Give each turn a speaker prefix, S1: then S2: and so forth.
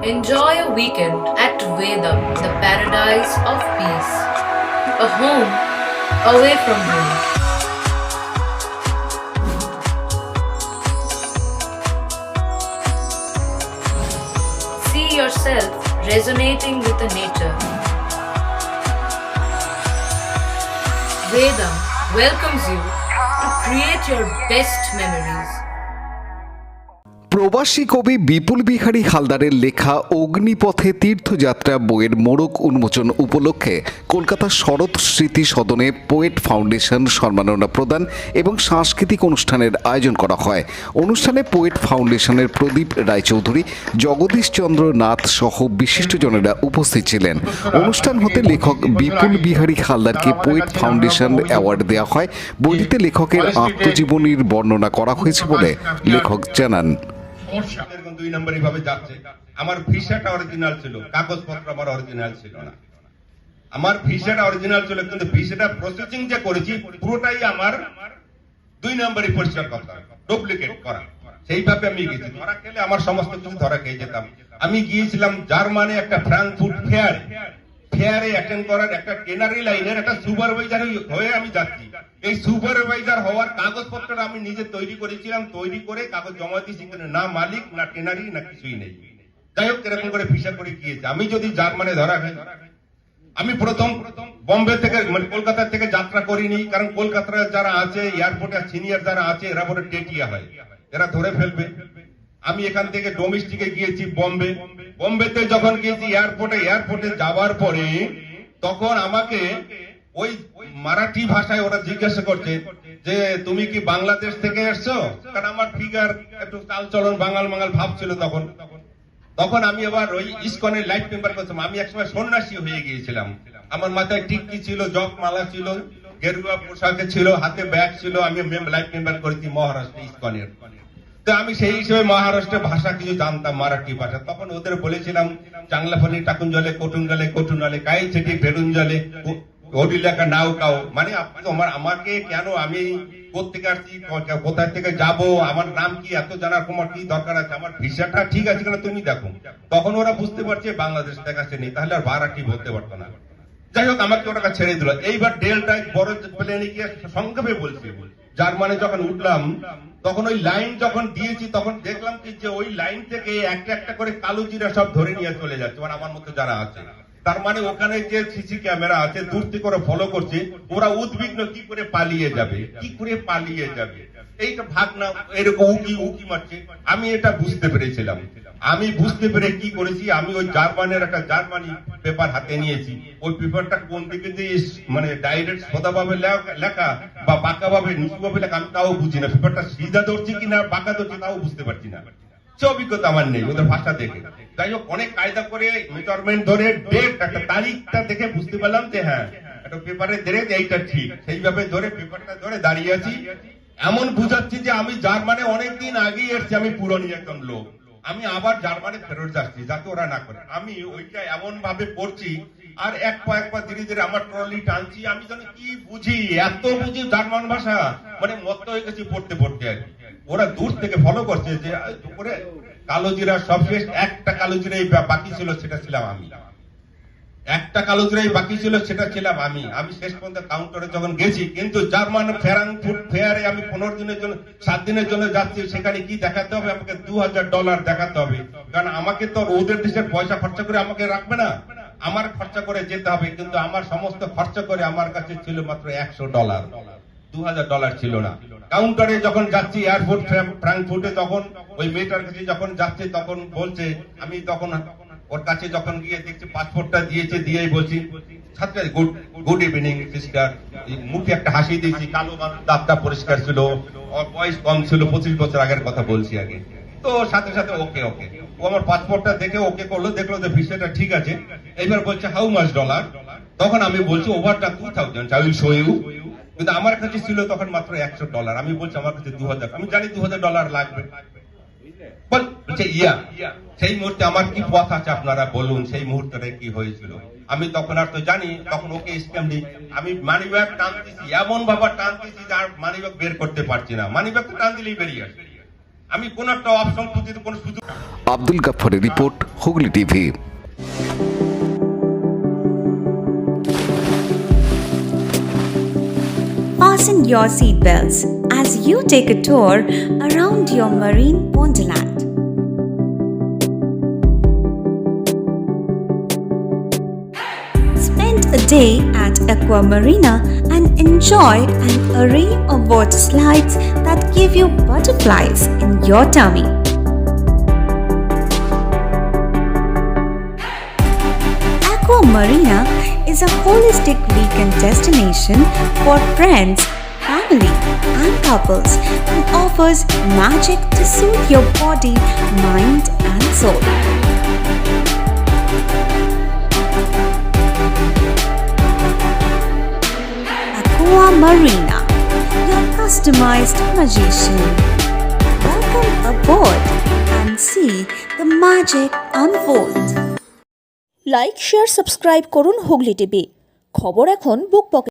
S1: Enjoy a weekend at Vedam, the paradise of peace. A home away from home. See yourself resonating with the nature. Vedam welcomes you to create your best memories.
S2: প্রবাসী কবি বিপুল বিহারী হালদারের লেখা অগ্নিপথে তীর্থযাত্রা বইয়ের মোড়ক উন্মোচন উপলক্ষে কলকাতা শরৎ স্মৃতি সদনে পোয়েট ফাউন্ডেশন সম্মাননা প্রদান এবং সাংস্কৃতিক অনুষ্ঠানের আয়োজন করা হয়। অনুষ্ঠানে পোয়েট ফাউন্ডেশনের প্রদীপ রায়চৌধুরী, জগদীশচন্দ্র নাথ সহ বিশিষ্টজনেরা উপস্থিত ছিলেন। অনুষ্ঠান হতে লেখক বিপুল বিহারী হালদারকে পোয়েট ফাউন্ডেশন অ্যাওয়ার্ড দেওয়া হয়। বইটিতে লেখকের আত্মজীবনীর বর্ণনা করা হয়েছে বলে লেখক জানান।
S3: দুই নম্বরই ভাবে যাচ্ছে। আমার ভিসাটা অরিজিনাল ছিল, কাগজপত্র আমার অরিজিনাল ছিল না। আমার ভিসাটা অরিজিনাল ছিল, কিন্তু ভিসাটা প্রসেসিং যে করেছি পুরোটাই আমার দুই নম্বরই পরিষ্কার কথা, ডুপ্লিকেট করা। সেইভাবে আমি গেছি, ধরা খেলে আমার সমস্ত কিছু ধরা খেয়ে যেতাম। আমি গিয়েছিলাম জার্মানি একটা ফ্রাঙ্কফুর্ট ফেয়ারে অ্যাটেন্ড করার, একটা টেনারি লাইনের একটা সুপারভাইজার হয়ে আমি যাচ্ছি। এই সুপারভাইজার হওয়ার কাগজপত্র আমি নিজে তৈরি করেছিলাম, তৈরি করে কাগজ জমা দিয়েছি, কিন্তু না মালিক না টেনারি না কিছুই নেই। যাই হোক, এরকম করে ভিসা করে গিয়েছে। আমি যদি জার্মানি ধরা খাই, আমি প্রথম বম্বে থেকে মানে কলকাতা থেকে যাত্রা করিনি, কারণ কলকাতার যারা আছে এয়ারপোর্টে সিনিয়র যারা আছে এরা বড় টেটিয়া হয়, এরা ধরে ফেলবে। আমি এখান থেকে ডোমেস্টিকে গিয়েছি বোম্বেতে যখন গিয়েছি এয়ারপোর্টে যাওয়ার পরে তখন আমাকে ওই মারাঠি ভাষায় ওরা জিজ্ঞাসা করছে যে তুমি কি বাংলাদেশ থেকে এসছো, কারণ আমার ফিগার একটু চালচলন বাঙাল ভাব ছিল তখন আমি আবার ওই ইসকনের লাইফ মেম্বার করছিলাম। আমি একসময় সন্ন্যাসী হয়ে গিয়েছিলাম, আমার মাথায় টিক্কি ছিল, জপ মালা ছিল, গেরুয়া পোশাকে ছিল, হাতে ব্যাগ ছিল। আমি লাইফ মেম্বার করেছি মহারাষ্ট্র ইসকনের। তো আমি সেই হিসেবে মহারাষ্ট্রের ভাষা কিছু জানতাম, মারাঠি ভাষা। তখন ওদের বলেছিলাম চাংলাফানি টাকুন জলে কোটুনগালে কাই ছেটি ফেরুন জলে ওডিলাকা নাও কাও, মানে আমাকে কেন, আমি কোথেকে আসছি, কোথায় থেকে যাব, আমার নাম কি, এত জানার তোমার কি দরকার আছে, আমার ভিসাটা ঠিক আছে কিনা তুমি দেখো। তখন ওরা বুঝতে পারছে বাংলাদেশ থেকে আসেনি, তাহলে আর মারাঠি বলতে পারতো না। যাই হোক, আমাকে ওরা ছেড়ে দিল। এইবার ডেলটায় বড় প্লেনে গিয়ে সংক্ষেপে বলছি, জার্মানি যখন উঠলাম তখন ওই লাইন যখন দিয়েছি তখন দেখলাম কি যে ওই লাইন থেকে একটা একটা করে কালোজিরা সব ধরে নিয়ে চলে যাচ্ছে, মানে আমার মতো যারা আছে। তার মানে ওখানে যে সিসি ক্যামেরা আছে দূর থেকে করে ফলো করছে, ওরা উদ্বিগ্ন কি করে পালিয়ে যাবে, এইটা ভাবনা এরকম উকি মারছে। আমি এটা বুঝতে পেরেছিলাম। আমি বুঝতে পেরে কি করেছি, আমি ওই জার্মানির একটা জার্মানি পেপার হাতে নিয়েছি। ওই পেপারটা কোন দিকে যে মানে ডাইরেক্ট সোজাভাবে লেখা বা বাঁকা ভাবে নিচুভাবে লেখা আমি তাও বুঝি না। পেপারটা সিধা ধরছি কিনা বাঁকা ধরছি তাও বুঝতে পারছি না, সে অভিজ্ঞতা আমার নেই ওদের ভাষা দেখে। যাই হোক, অনেক কায়দা করে মেজারমেন্ট ধরে ডেট একটা তারিখটা দেখে বুঝতে পারলাম যে হ্যাঁ একটা পেপারে ধরে এইটা ঠিক। সেইভাবে ধরে পেপারটা ধরে দাঁড়িয়ে আছি, এমন বুঝাচ্ছি যে আমি জার্মানি অনেকদিন আগেই এসছি, আমি পুরনো একজন লোক, আমি আবার জার্মানি ফেরত যাচ্ছি যাতে ওরা না করে। আমি ওইটা এমন ভাবে পড়ছি আর এক পা ধীরে ধীরে আমার ট্রলি টানছি। আমি জানি কি বুঝি, এত বুঝি জার্মান ভাষা, মানে মত্ত হয়ে গেছি পড়তে আর কি। ওরা দূর থেকে ফলো করছে যে করে কালোজিরা সব শেষ, একটা কালোজিরাই বাকি ছিল, সেটা ছিলাম আমি। একটা কালোজিরাই বাকি ছিল, সেটা ছিলাম আমি। আমি শেষ পর্যন্ত কাউন্টারে যখন গেছি, কিন্তু জার্মান ফ্রাঙ্কফুর্ট ফেয়ারে আমি 15 দিনের জন্য 7 দিনের জন্য যাচ্ছি। সেখানে কি দেখাতে হবে, আমাকে $2000 দেখাতে হবে, কারণ আমাকে তো ওদের দেশের পয়সা খরচা করে আমাকে রাখবে না, আমার খরচা করে যেতে হবে। কিন্তু আমার সমস্ত খরচা করে আমার কাছে ছিল মাত্র $100, $2000 ছিল না। কাউন্টারে যখন যাচ্ছি এয়ারপোর্ট ফ্রাঙ্কফুর্টে, তখন ওই মেয়েটার কাছে যখন যাচ্ছে তখন বলছে, আমি তখন ওর কাছে যখন গিয়ে দেখছি পাসপোর্টটা দিয়েছে, দিয়েই বলছি গুড ইভিনিং সিস্টার। মুখে একটা হাসি দিয়েছি, কালো দাঁতটা পরিষ্কার ছিল, ওর বয়স কম ছিল, 25 বছর আগের কথা বলছি আগে। তো সাথে ওকে ও আমার পাসপোর্টটা দেখে ওকে করলো, দেখলো যে ভিসাটা ঠিক আছে। এবার বলছে হাউ মাচ ডলার। তখন আমি বলছি ওভারটা 2000, আই উইল শো ইউ। কিন্তু আমার কাছে ছিল তখন মাত্র $100। আমি বলছি আমার কাছে 2000, আমি জানি $2000 লাগবে। বলছে ইয়া। সেই মুহূর্তে আমার কি পথ আছে আপনারা বলুন, সেই মুহূর্তে কি হয়েছিল আমি তখন আর তো জানি। তখন ওকে স্ক্যাম দিই, আমি মানি ব্যাগ টানতেছি, এমন ভাবে টানতেছি যার মানি ব্যাগ বের করতে পারছি না, মানি ব্যাগ টান দিলেই বেরিয়ে আসে। আমি কোন একটা অপশন খুঁজে কোন সুযোগ
S2: আব্দুল গাফফারের report, Hooghly TV.
S4: Fasten your seatbelts as you take a tour around your marine wonderland. Spend a day at Aqua Marina and enjoy an array of water slides that give you butterflies in your tummy. Aqua Marina is a holistic weekend destination for friends, family, and couples and offers magic to soothe your body, mind, and soul. Aqua Marina, your customized magician. Welcome aboard and see the magic unfold.
S5: Like share subscribe করুন Hooghly TV. খবর এখন বুক pocket.